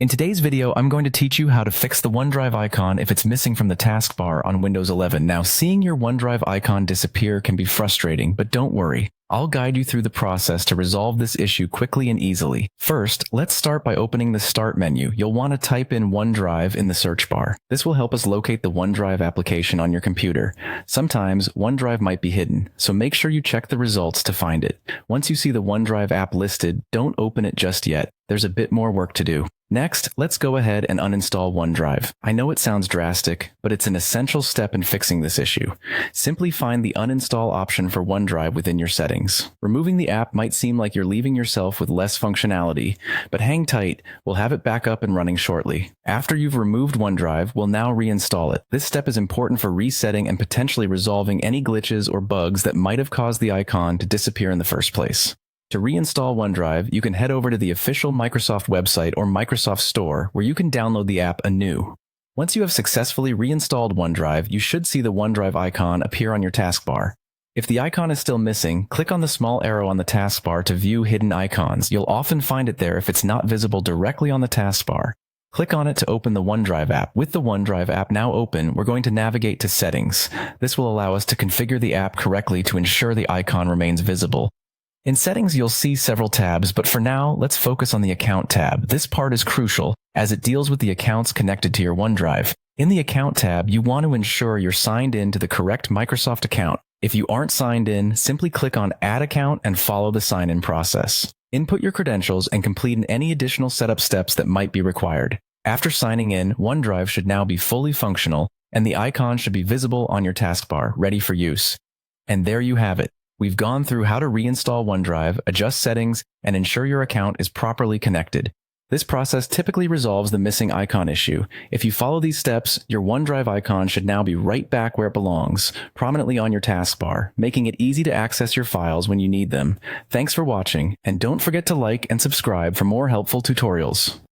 In today's video, I'm going to teach you how to fix the OneDrive icon if it's missing from the taskbar on Windows 11. Now, seeing your OneDrive icon disappear can be frustrating, but don't worry. I'll guide you through the process to resolve this issue quickly and easily. First, let's start by opening the Start menu. You'll want to type in OneDrive in the search bar. This will help us locate the OneDrive application on your computer. Sometimes, OneDrive might be hidden, so make sure you check the results to find it. Once you see the OneDrive app listed, don't open it just yet. There's a bit more work to do. Next, let's go ahead and uninstall OneDrive. I know it sounds drastic, but it's an essential step in fixing this issue. Simply find the uninstall option for OneDrive within your settings. Removing the app might seem like you're leaving yourself with less functionality, but hang tight, we'll have it back up and running shortly. After you've removed OneDrive, we'll now reinstall it. This step is important for resetting and potentially resolving any glitches or bugs that might have caused the icon to disappear in the first place. To reinstall OneDrive, you can head over to the official Microsoft website or Microsoft Store, where you can download the app anew. Once you have successfully reinstalled OneDrive, you should see the OneDrive icon appear on your taskbar. If the icon is still missing, click on the small arrow on the taskbar to view hidden icons. You'll often find it there if it's not visible directly on the taskbar. Click on it to open the OneDrive app. With the OneDrive app now open, we're going to navigate to Settings. This will allow us to configure the app correctly to ensure the icon remains visible. In Settings, you'll see several tabs, but for now, let's focus on the Account tab. This part is crucial, as it deals with the accounts connected to your OneDrive. In the Account tab, you want to ensure you're signed in to the correct Microsoft account. If you aren't signed in, simply click on Add Account and follow the sign-in process. Input your credentials and complete any additional setup steps that might be required. After signing in, OneDrive should now be fully functional, and the icon should be visible on your taskbar, ready for use. And there you have it. We've gone through how to reinstall OneDrive, adjust settings, and ensure your account is properly connected. This process typically resolves the missing icon issue. If you follow these steps, your OneDrive icon should now be right back where it belongs, prominently on your taskbar, making it easy to access your files when you need them. Thanks for watching, and don't forget to like and subscribe for more helpful tutorials.